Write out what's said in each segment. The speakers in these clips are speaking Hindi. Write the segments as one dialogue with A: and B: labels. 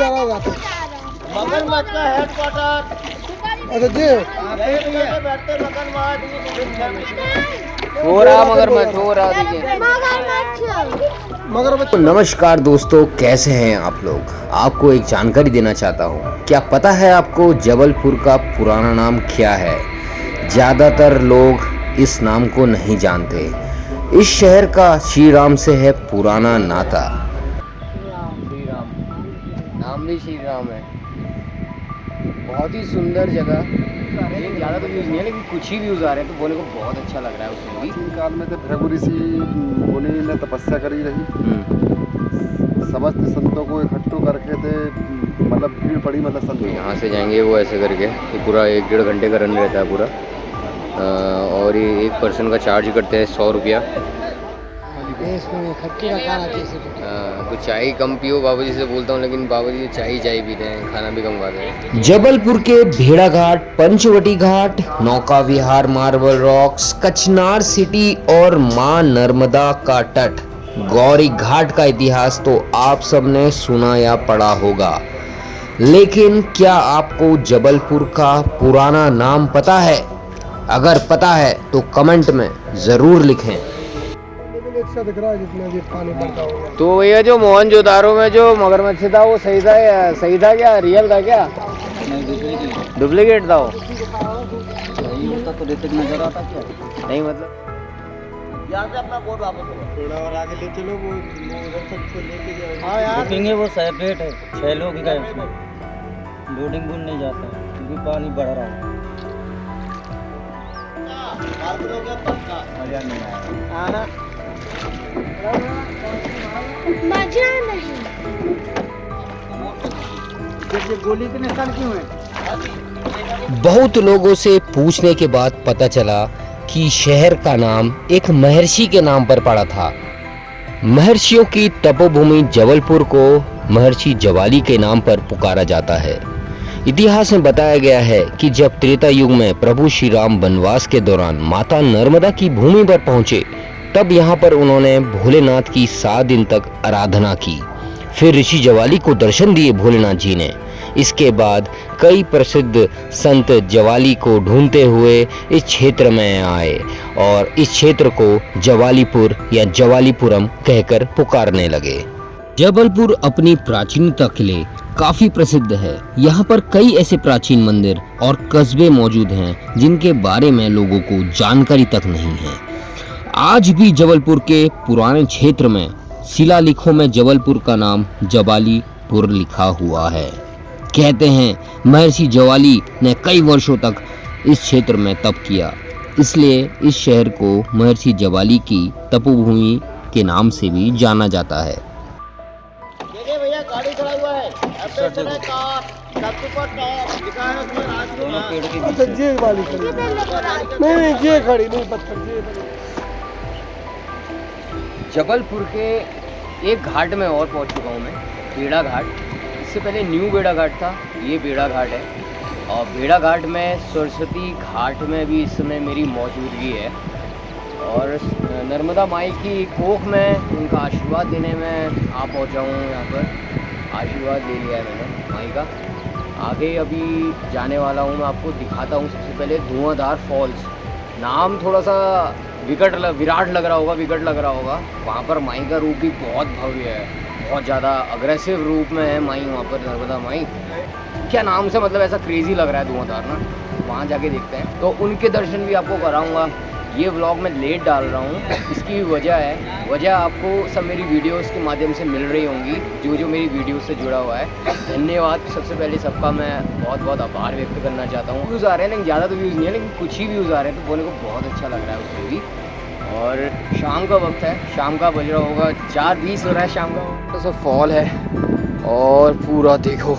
A: रहा जाता
B: मगरमच्छ का हेडक्वार्टर।
A: अच्छा जी
B: बैठते
C: हो रहा मगरमच्छ हो रहा देखिए।
A: मगरमच्छ।
C: नमस्कार दोस्तों, कैसे हैं आप लोग। आपको एक जानकारी देना चाहता हूँ। क्या पता है आपको जबलपुर का पुराना नाम क्या है? ज़्यादातर लोग इस नाम को नहीं जानते। इस शहर का श्री राम से है पुराना नाता। श्री राम नाम भी श्री राम है। बहुत ही सुंदर जगह। लेकिन ज़्यादा तो व्यूज़ नहीं है, लेकिन कुछ ही व्यूज़ आ रहे हैं तो बोलने को बहुत अच्छा लग रहा है उसमें भी।
D: प्राचीन काल में तो भृगु ऋषि मुनि ने तपस्या करी रही। समस्त संतों को इकट्ठो करके थे, मतलब भीड़ पड़ी, मतलब संत
C: यहाँ से जाएंगे वो ऐसे करके कि पूरा 1-1.5 घंटे का रन रहता है पूरा। और ये एक पर्सन का चार्ज करते हैं 100 रुपया। तो चाय कम पियो बाबूजी से बोलता हूँ, लेकिन बाबूजी चाय पीते हैं, खाना भी कम खाते हैं। जबलपुर के भेड़ा घाट, पंचवटी घाट, नौका विहार, मार्बल रॉक्स, कचनार सिटी और मां नर्मदा का तट, गौरी घाट का इतिहास तो आप सबने सुना या पढ़ा होगा। लेकिन क्या आपको जबलपुर का पुराना नाम पता है? अगर पता है तो कमेंट में ज़रूर लिखें।
A: अच्छा दिख रहा है जितना ये पानी बढ़ता होगा।
C: तो भैया जो मोहनजोदारो में जो मगरमच्छ था वो सही था क्या रियल था क्या? डुप्लीकेट था वो।
B: सही होता तो रेटिंग नजर आता क्या?
C: नहीं मतलब
B: यहाँ से अपना बोर्ड वापस होगा।
A: थोड़ा और आगे ले चलो, वो उधर तक को लेके जाओ।
B: हाँ यार, रुकेंगे वो सेपरेट है, 6 लोग का है उसमें। लोडिंग बुन नहीं जाता क्योंकि पानी बढ़ रहा है। मजा नहीं आया।
E: मजा नहीं।
B: जब ये गोली के निशान क्यों है?
C: बहुत लोगों से पूछने के बाद पता चला कि शहर का नाम एक महर्षि के नाम पर पड़ा था। महर्षियों की तपोभूमि जबलपुर को महर्षि ज्वाली के नाम पर पुकारा जाता है। इतिहास में बताया गया है कि जब त्रेता युग में प्रभु श्री राम वनवास के दौरान माता नर्मदा की भूमि पर पहुंचे, तब यहाँ पर उन्होंने भोलेनाथ की 7 दिन तक आराधना की। फिर ऋषि ज्वाली को दर्शन दिए भोलेनाथ जी ने। इसके बाद कई प्रसिद्ध संत ज्वाली को ढूंढते हुए इस क्षेत्र में आए और इस क्षेत्र को ज्वालीपुर या ज्वालीपुरम कहकर पुकारने लगे। जबलपुर अपनी प्राचीनता के लिए काफी प्रसिद्ध है। यहाँ पर कई ऐसे प्राचीन मंदिर और कस्बे मौजूद हैं जिनके बारे में लोगों को जानकारी तक नहीं है। आज भी जबलपुर के पुराने क्षेत्र में शिलालेखों में जबलपुर का नाम जवालीपुर लिखा हुआ है। कहते हैं महर्षि ज्वाली ने कई वर्षों तक इस क्षेत्र में तप किया, इसलिए इस शहर को महर्षि ज्वाली की तपोभूमि के नाम से भी जाना जाता है।
B: देखिए भैया, गाड़ी खड़ा हुआ है।
A: अच्छा ये वाली खड़ी नहीं, ये खड़ी नहीं, पत्थर ये खड़ी।
C: जबलपुर के एक घाट में और पहुंच चुका हूं मैं, बेड़ा घाट। इससे पहले न्यू बेड़ा घाट था, ये बेड़ा घाट है। और बेड़ा घाट में सरस्वती घाट में भी इस समय मेरी मौजूदगी है। और नर्मदा माई की कोख में उनका आशीर्वाद देने में आ पहुंचा हूँ। यहाँ पर आशीर्वाद ले लिया है मैंने माई का। आगे अभी जाने वाला हूँ, मैं आपको दिखाता हूँ। सबसे पहले धुआंधार फॉल्स। नाम थोड़ा सा विराट लग रहा होगा, विकट लग रहा होगा। वहाँ पर माई का रूप भी बहुत भव्य है, बहुत ज़्यादा अग्रेसिव रूप में है माई वहाँ पर, नर्मदा माई। क्या नाम से मतलब ऐसा क्रेजी लग रहा है धुआंधार ना। वहाँ जाके देखते हैं, तो उनके दर्शन भी आपको कराऊंगा। ये व्लॉग मैं लेट डाल रहा हूँ, इसकी वजह आपको सब मेरी वीडियोस के माध्यम से मिल रही होंगी, जो मेरी वीडियो से जुड़ा हुआ है। धन्यवाद सबसे पहले सबका मैं बहुत बहुत आभार व्यक्त करना चाहता हूँ। व्यूज़ आ रहे हैं, लेकिन ज़्यादा तो व्यूज़ नहीं है, लेकिन कुछ ही व्यूज़ आ रहे हैं, तो बोलने को बहुत अच्छा लग रहा है उससे भी। और शाम का वक्त है, शाम का बज रहा होगा 4:20 हो रहा है शाम का। तो सब फॉल है और पूरा देखो,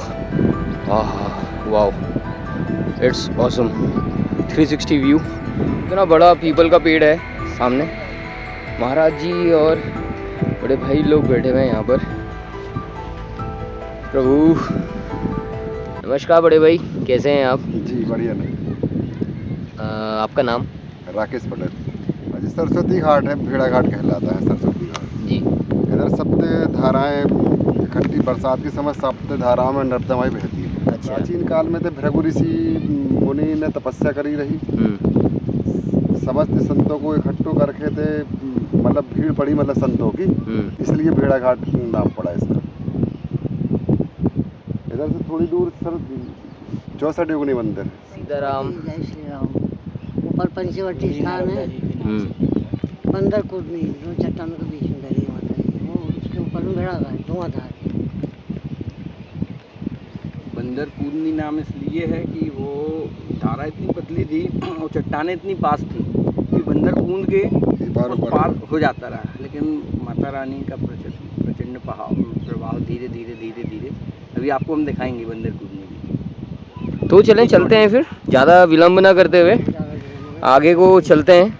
C: वाओ, इट्स ऑसम। 360 व्यू। इतना बड़ा पीपल का पेड़ है सामने। महाराज जी और बड़े भाई लोग बैठे हुए हैं यहाँ पर। प्रभु नमस्कार बड़े भाई, कैसे हैं आप?
D: जी बढ़िया। नहीं,
C: आपका नाम?
D: राकेश पटेल। जी, सरस्वती घाट है, भेड़ा घाट कहलाता है सरस्वती घाट।
C: जी।
D: इधर सप्त धाराएं खट्टी बरसात के समय सप्त धाराओं में नर्मदामयी बहती है।
C: अच्छा।
D: प्राचीन काल में तो भृगु ऋषि मुनि ने तपस्या करी रही, समस्त संतों को इकट्ठो करके थे, मतलब भीड़ पड़ी मतलब संतों की, इसलिए भेड़ाघाट नाम पड़ा इसका। इधर से थोड़ी दूर सर 64 योगिनी मंदिर है।
C: सीताराम।
F: जय श्री राम। ऊपर पंचवटी स्थान है, बंदर कूदनी, दो चट्टानों के बीच में डली माता है, वो उसके ऊपर में भेड़ाघाट धुआंधार।
G: बंदर कूदनी नाम इसलिए है कि वो धारा इतनी पतली थी और चट्टानें इतनी पास थी कि बंदर कूद के उस पार हो जाता रहा, लेकिन माता रानी का प्रचंड प्रभाव धीरे धीरे धीरे धीरे अभी आपको हम दिखाएंगे बंदर कूदनी भी।
C: तो चलें, चलते हैं फिर, ज़्यादा विलम्ब ना करते हुए आगे को चलते हैं।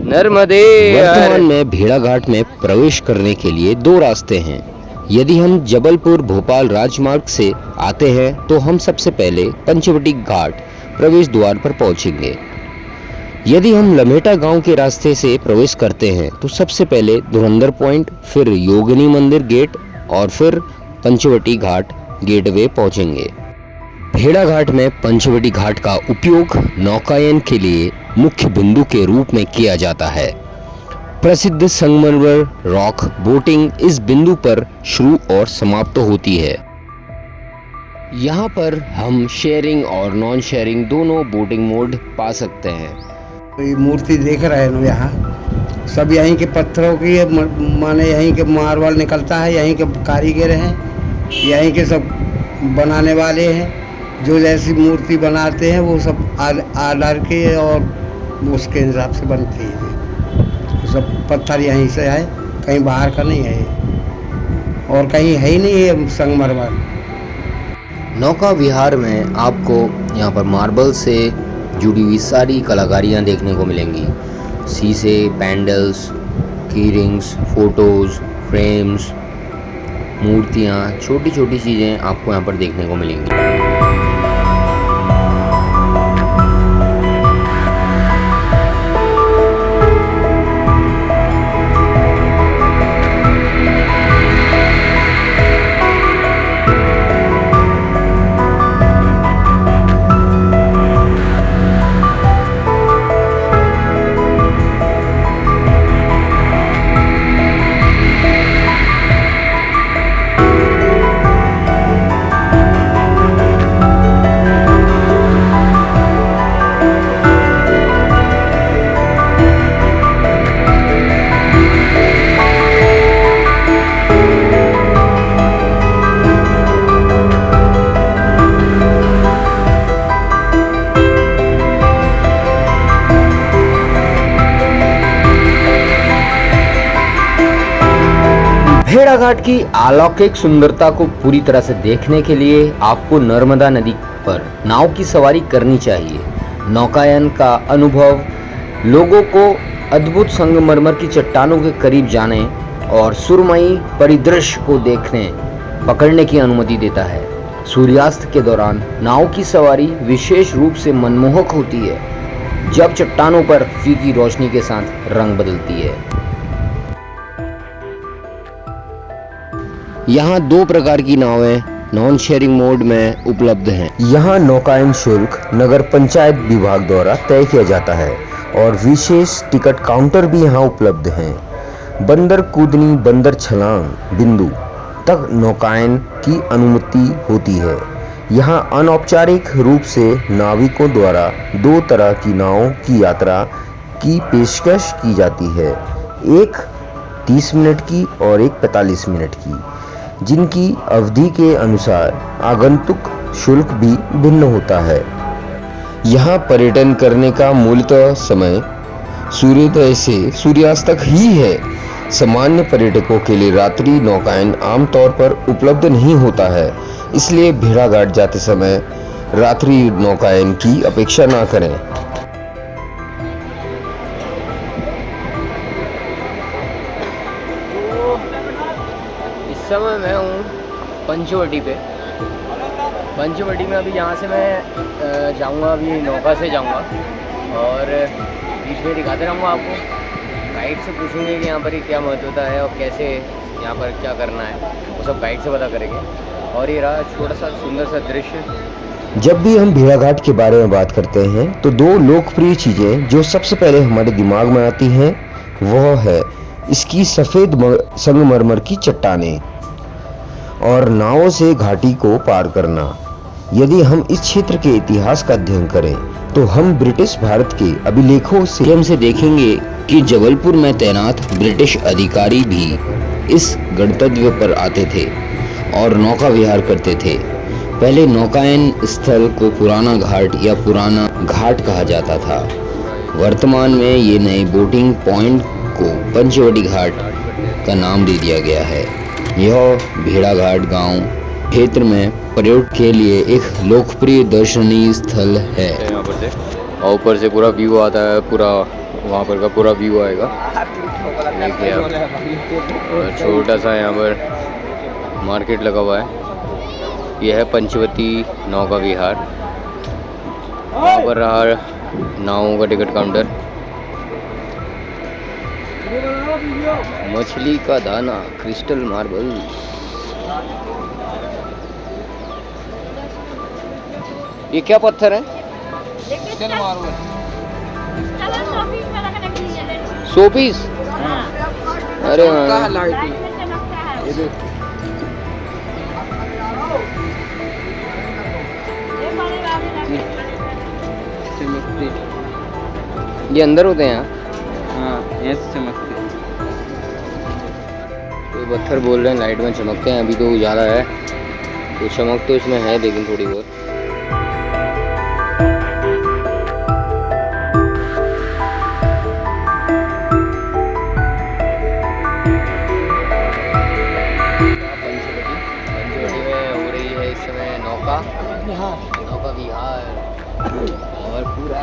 C: नर्मदे।
H: वर्तमान में भेड़ाघाट में प्रवेश करने के लिए दो रास्ते हैं। यदि हम जबलपुर भोपाल राजमार्ग से आते हैं तो हम सबसे पहले पंचवटी घाट प्रवेश द्वार पर पहुंचेंगे। यदि हम लमेटा गांव के रास्ते से प्रवेश करते हैं तो सबसे पहले धुरंधर पॉइंट, फिर योगिनी मंदिर गेट और फिर पंचवटी घाट गेटवे पहुंचेंगे। भेड़ाघाट में पंचवटी घाट का उपयोग नौकायन के लिए मुख्य बिंदु के रूप में किया जाता है। प्रसिद्ध संगमरमर रॉक बोटिंग इस बिंदु पर शुरू और समाप्त होती है। यहाँ पर हम शेयरिंग और नॉन शेयरिंग दोनों बोटिंग मोड पा सकते हैं।
A: ये मूर्ति देख रहे हैं यहाँ, सब यहीं के पत्थरों की है, माने यहीं के मार्बल निकलता है, यहीं के कारीगर हैं, यहीं के सब बनाने वाले हैं। जो जैसी मूर्ति बनाते हैं वो सब आर्डर के और उसके हिसाब से बनती है। सब पत्थर यहीं से है, कहीं बाहर का नहीं है और कहीं है ही नहीं है संगमरमर।
H: नौका विहार में आपको यहाँ पर मार्बल से जुड़ी हुई सारी कलाकारियाँ देखने को मिलेंगी। शीशे, पैंडल्स, की रिंग्स, फोटोज़, फ्रेम्स, मूर्तियाँ, छोटी छोटी चीज़ें आपको यहाँ पर देखने को मिलेंगी। भेड़ाघाट की अलौकिक सुंदरता को पूरी तरह से देखने के लिए आपको नर्मदा नदी पर नाव की सवारी करनी चाहिए। नौकायन का अनुभव लोगों को अद्भुत संगमरमर की चट्टानों के करीब जाने और सुरमई परिदृश्य को देखने पकड़ने की अनुमति देता है। सूर्यास्त के दौरान नाव की सवारी विशेष रूप से मनमोहक होती है, जब चट्टानों पर फीकी रोशनी के साथ रंग बदलती है। यहाँ दो प्रकार की नावें नॉन शेयरिंग मोड में उपलब्ध हैं। यहाँ नौकायन शुल्क नगर पंचायत विभाग द्वारा तय किया जाता है और विशेष टिकट काउंटर भी यहाँ उपलब्ध हैं। बंदर कूदनी, बंदर छलांग बिंदु तक नौकायन की अनुमति होती है। यहाँ अनौपचारिक रूप से नाविकों द्वारा दो तरह की नावों की यात्रा की पेशकश की जाती है, एक 30 मिनट की और एक 45 मिनट की, जिनकी अवधि के अनुसार आगंतुक शुल्क भी भिन्न होता है। यहाँ पर्यटन करने का मूलतः समय सूर्योदय से सूर्यास्त तक ही है। सामान्य पर्यटकों के लिए रात्रि नौकायन आमतौर पर उपलब्ध नहीं होता है, इसलिए भेड़ाघाट जाते समय रात्रि नौकायन की अपेक्षा ना करें।
C: इस समय मैं हूँ पंचवटी पे। पंचवटी में अभी यहाँ से मैं जाऊँगा, अभी नौका से जाऊँगा और बीच में दिखाते रहूँगा आपको। गाइड से पूछेंगे कि यहाँ पर ये क्या महत्वता है और कैसे यहाँ पर क्या करना है, वो सब गाइड से पता करेंगे। और ये रहा छोटा सा सुंदर सा दृश्य।
H: जब भी हम भेड़ाघाट के बारे में बात करते हैं तो दो लोकप्रिय चीजें जो सबसे पहले हमारे दिमाग में आती हैं वह है इसकी सफेद संगमरमर की चट्टानें और नावों से घाटी को पार करना। यदि हम इस क्षेत्र के इतिहास का अध्ययन करें तो हम ब्रिटिश भारत के अभिलेखों से देखेंगे कि जबलपुर में तैनात ब्रिटिश अधिकारी भी इस गंतव्य पर आते थे और नौका विहार करते थे। पहले नौकायन स्थल को पुराना घाट या पुराना घाट कहा जाता था। वर्तमान में ये नए बोटिंग पॉइंट को पंचवटी घाट का नाम दे दिया गया है। यह भेड़ाघाट गांव क्षेत्र में पर्यटक के लिए एक लोकप्रिय दर्शनीय स्थल है। यहाँ पर से और ऊपर से पूरा व्यू आता है, पूरा वहाँ पर का पूरा व्यू आएगा। देखिए आप, और छोटा सा यहाँ पर मार्केट लगा हुआ है। यह है पंचवटी नौका विहार। वहाँ पर रहा नावों का टिकट काउंटर। मछली का दाना, क्रिस्टल मार्बल। ये क्या पत्थर है? सौ पीस। अरे ये अंदर होते हैं।
G: हाँ, ऐसे चमकते हैं।
C: तो पत्थर बोल रहे हैं लाइट में चमकते हैं। अभी तो उजाला है तो चमक तो इसमें है लेकिन थोड़ी बहुत। पंचवटी में हो रही है इस समय नौका विहार और पूरा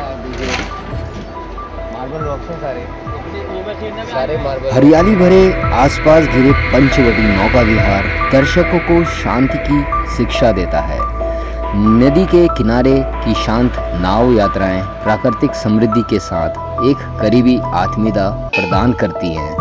C: मार्बल रॉक्स हैं सारे मार्बल।
H: हरियाली भरे आसपास घिरे पंचवटी नौका विहार दर्शकों को शांति की शिक्षा देता है। नदी के किनारे की शांत नाव यात्राएं प्राकृतिक समृद्धि के साथ एक करीबी आत्मीयता प्रदान करती हैं।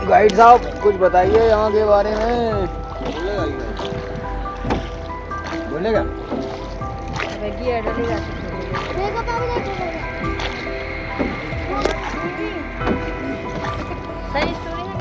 G: गाइड साहब कुछ बताइए यहाँ के बारे में। बोलेगा
E: सही स्टोरी है।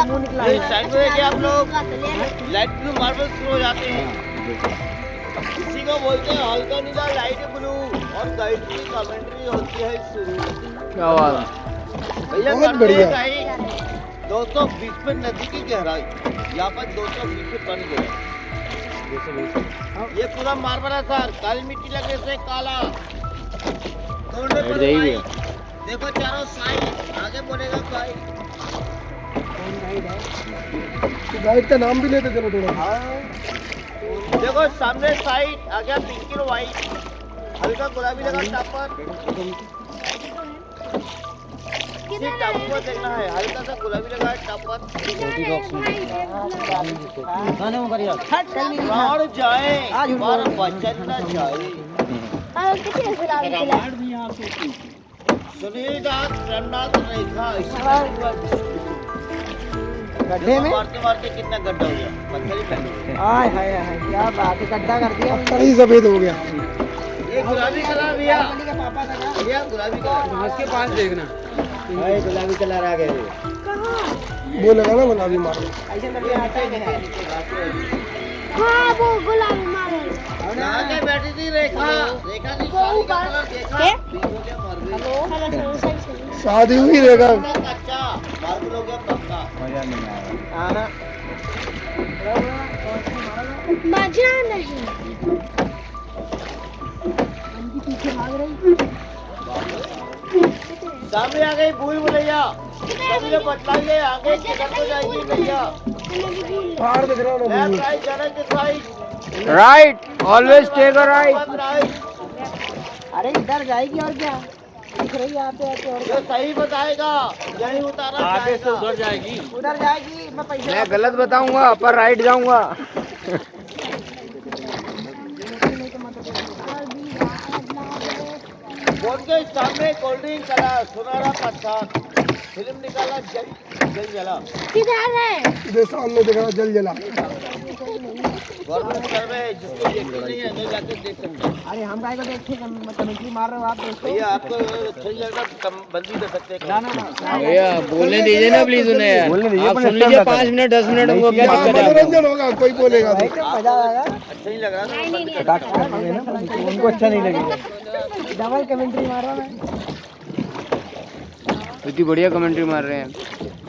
I: ये साइड में देखिए आप लोग लाइट ब्लू मार्बल शुरू हो जाते हैं। इसी को बोलते हैं हल्का नीला लाइट ब्लू और गाइड की कमेंट्री होती है शुरू।
C: क्या बात है।
I: भैया बहुत बढ़िया। 220 फीट नदी की गहराई, यहाँ पर 220 फीट पानी गया। ये पूरा मार्बल है सर, काली मिट्टी लगने से काला। तोड़ने पर white। देखो चारों साइड, आगे बोलेगा भाई।
J: गाइड का नाम भी लेते चलो थोड़ा।
I: देखो सामने साइड आ गया पिंक और व्हाइट, हल्का गुलाबी लगा टॉप पर। सिर्फ टॉप को देखना है, हल्का सा गुलाबी लगा है टॉप पर। और जाए बार बचन न जाए। सुनील दास रन्नाथ रेखा गड्ढे में मारते मारते कितना गड्ढा हो गया, पत्थर ही फैल गया।
F: हाय हाय हाय क्या बात है, गड्ढा कर दिया।
J: ही सफेद हो गया।
I: ये गुलाबी कलर भैया, भैया गुलाबी कलर
G: उसके पास देखना।
I: भाई गुलाबी कलर आ गया।
J: वो लगा ना गुलाबी मार्बल।
E: हाँ वो गुलाबी मार्बल।
I: कहाँ के बैठी थी रेखा? रेखा की शादी का कलर देखा?
J: शादी हुई रहेगा।
I: कच्चा मार्बल हो गया पक्का।
E: मजा नहीं।
I: सामने आ गई भूल भुलैया, सभी लोग बतलाइए आगे किधर को जाएगी भैया।
J: पहाड़ दिख रहा है ना।
I: लेफ्ट राइट जाने के side,
C: right, always take a right.
I: Right.
F: अरे इधर जाएगी और क्या दिख रही है आते आते। और
I: जो सही बताएगा यही उतारा आगे से उधर जाएगी।
F: उधर जाएगी, मैं पैसे
C: मैं गलत बताऊंगा पर राइट जाऊंगा।
I: बोर्ड के सामने कोल्ड ड्रिंक कला सुनहरा पत्थर फिल्म निकाला जल जल जला।
E: किधर है?
J: इधर सामने दिख रहा जल जला।
I: गवर्नमेंट सर्वे है, जिसको देखनी नहीं है नहीं जाके देख सकते हैं।
F: अरे हम काय को देखते कमेंट्री मार रहे हो आप दोस्तों।
I: भैया आपको अच्छा नहीं लग रहा बंदी कर सकते हैं।
C: भैया बोलने दीजिए ना प्लीज उन्हें यार। आप सुन लीजिए 5 मिनट 10 मिनट वो क्या दिक्कत है?
J: मनोरंजन होगा, कोई बोलेगा तो।
F: मजा आएगा।
I: अच्छा नहीं लग रहा
F: उनको अच्छा नहीं लगेगा। डबल कमेंट्री मार रहा मैं।
C: इतनी बढ़िया कमेंट्री मार रहे हैं।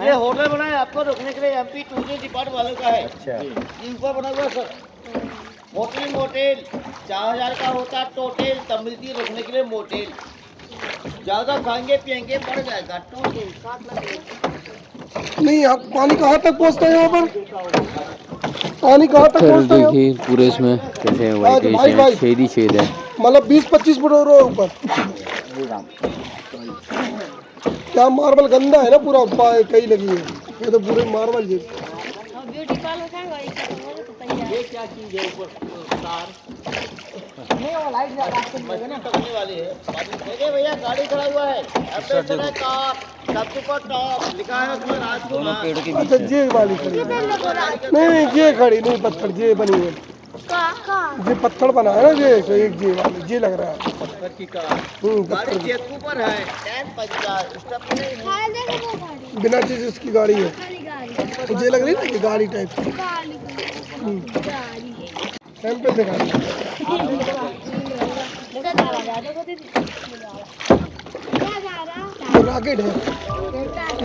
I: ये होटल बना है आपको रुकने के लिए, एमपी टूरिज्म डिपार्टमेंट वालों का है। अच्छा ये ऊपर बना हुआ सर होटल मोटेल 4000 का होता टोटल, तब मिलती है रुकने के लिए मोटेल। ज्यादा खाएंगे पियेंगे पड़ जाएगा टोटल 7 लाख।
J: नहीं आप पानी कहाँ तक पहुँचता है यहाँ पर? पानी कहाँ तक पहुँचता है?
C: देखिए पूरे इसमें कैसे छेद ही छेद है।
J: मतलब 20-25 फुट और ऊपर। क्या मार्बल गंदा है ना पूरा, कई लगी है ये तो पूरे मार्बल जी।
I: ये क्या चीज है ऊपर तार
F: नहीं वो लाइट
I: टकने वाली है। देखिए भैया गाड़ी खड़ा हुआ है, एम्बेसडर है कार, सबसे ऊपर टॉप लिखा है उसमें राजकुमार।
J: अच्छा ये वाली खड़ी है। नहीं ये खड़ी नहीं, पत्थर ये बनी है। ये पत्थर बना है ना ये, तो एक ये वाली ये लग रहा है।
I: पत्थर की कार गाड़ी जेतू पर है 1050 स्टेप नहीं है।
J: बिना चीज उसकी गाड़ी है। मुझे लग रही है ना कि गाड़ी टाइप की। सैंपल दिखा रॉकेट है,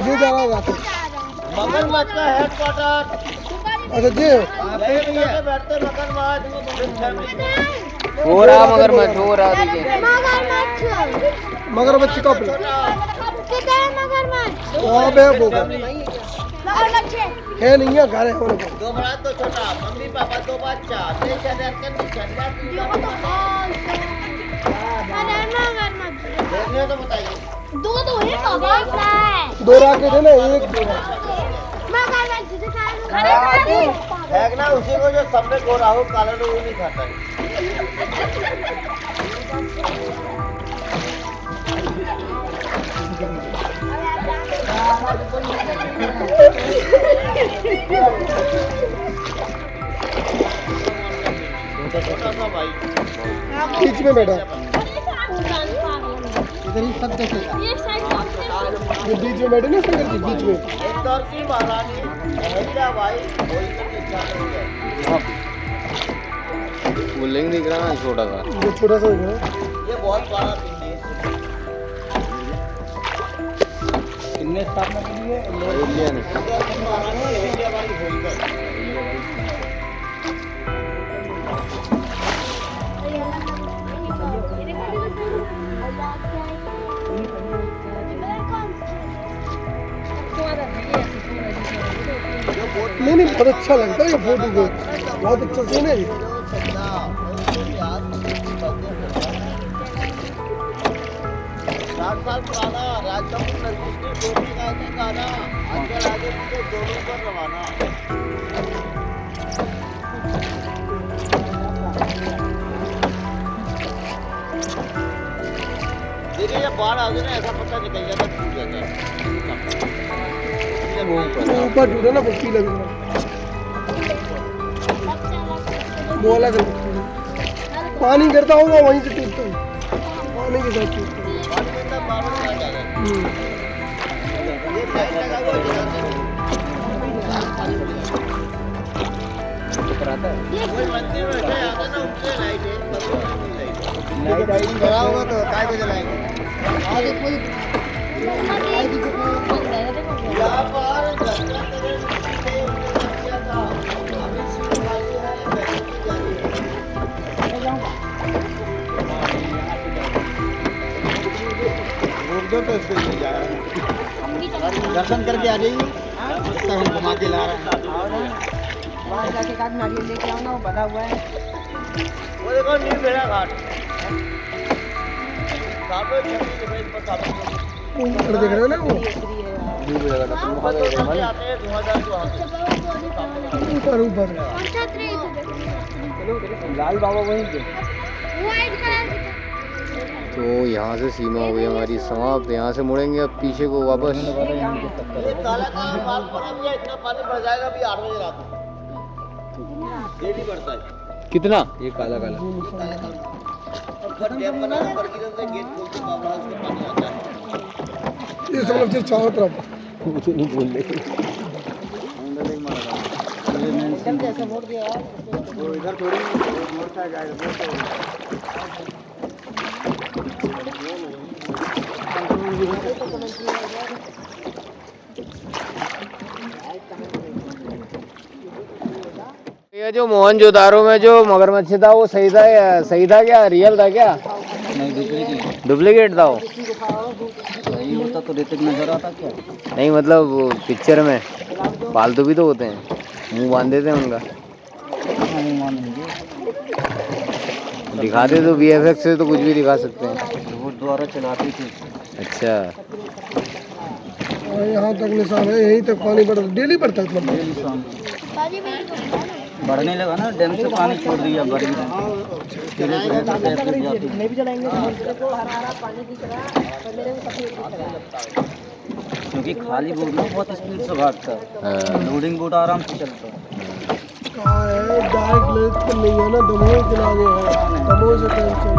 J: ये जा रहा रॉकेट।
I: मगरमच्छ का हेडक्वार्टर।
J: अच्छा जी
I: बैठते मगरमच्छ।
C: हो रहा मगरमच्छ हो रहा देखिए।
J: मगरमच्छ का वहाँ पे वो है नहीं है, घर है होने को।
I: 2 बड़ा 2 छोटा, मम्मी पापा 2 बच्चा, 23,000 कंडीशन देखने तो बताइए।
E: 2 है बाबा।
J: 2 रॉकेट है ना, एक
I: फेंकना उसी को जो सब में गोरा हो, काला लोग नहीं खाता है। छोटा सा भाई
J: बीच में बैठा।
F: इधर ही सब देखेगा।
J: ये बीच में बैठे ना शंकर जी, बीच में।
I: इंदौर की महारानी अहिल्याबाई होलकर की छात्र है।
C: वो लिंग दिख रहा है छोटा सा,
J: ये छोटा सा है।
I: ये बहुत बड़ा पिंड है।
B: कितने स्थापना के लिए
I: इंदौर की महारानी अहिल्याबाई होलकर।
J: नहीं बहुत अच्छा लगता है ये फोटो को, बहुत अच्छा सीन है ये।
I: 60 साल पुराना राजकमल नरगिस ने गोपी गाय का गाना आजकल आगे पीछे दोनों पर रवाना। देखिए जब बाढ़ आ जाए ना ऐसा पत्ता निकल जाता है, टूट जाता है।
J: वो ऊपर टूटा ना वो पीला भी, वो अलग अलग पानी गिरता होगा वहीं से टूटता है, पानी के साथ टूटता है।
I: पानी में अंदर बाढ़ आ जाता है। ये लाइट लगा हुआ है जगह से। कोई मंदिर में बैठे आता ना उनके लाइट है, लाइट आई लगा होगा तो काय को जलाएंगे। आगे कोई यहाँ पर गंगा नगर से किया था, अभी सीट खाली है, बैठने की जा रही है। रोक दो तो इसको ले जा रहा है। दर्शन करके आ जाइए, हम घुमा के ला रहे हैं।
F: वहाँ जाके काट नारियल लेके आओ ना, वो बना हुआ है।
I: वो देखो न्यू बेड़ा घाट। सामने छतरी दिख रही है, ऊपर सामने।
J: ऊपर देख रहे हो ना वो
I: आते हैं धुआंधार जो आते हैं।
J: ऊपर ऊपर।
B: लाल बाबा वहीं पे।
E: व्हाइट कलर की
C: तो यहाँ से सीमा हो गई हमारी समाप्त। यहाँ से मुड़ेंगे अब पीछे को वापस।
I: ये काला काला माल पड़ा भी है, इतना पानी भर जाएगा अभी 8 बजे रात में। डेली बढ़ता है
C: कितना?
B: ये काला काला
I: और डैम बना है, ऊपर की तरफ से गेट खोल के बाबा उसको पानी आता है।
J: ये सब लोग चारों तरफ
B: मुझे नहीं बोल रहे।
F: जैसे मोड़ दिया यार,
I: वो इधर थोड़ी मोड़ता जाएगा
C: ये जो मोहनजोदारो में जो मगरमच्छ था वो सही था या सही था क्या, रियल था क्या?
B: नहीं,
C: डुप्लीकेट था वो?
B: सही होता तो रेत नजर आता क्या?
C: नहीं मतलब वो पिक्चर में पालतू भी तो होते हैं, मुंह बांध देते हैं उनका। दिखाते तो VFX से तो कुछ भी दिखा सकते हैं।
B: वो द्वारा चलाती थी।
C: अच्छा,
J: यहाँ तक निशान है, यहीं तक पानी बढ़ता, डेली बढ़ता है मतलब।
B: डेली शाम बढ़ने लगा ना, डैम से पानी छोड़ दिया भर में।
F: नहीं भी चलाएंगे तो हरा पानी दिख रहा है, पर मेरे को सफेद दिख रहा है।
B: क्योंकि खाली बोट ना बहुत स्पीड से भागता है, लोडिंग बोट आराम से चलता है।
J: कहाँ है डायरेक्ट लेक पर नहीं है ना, दमोह के आगे है, दमोह से टेंशन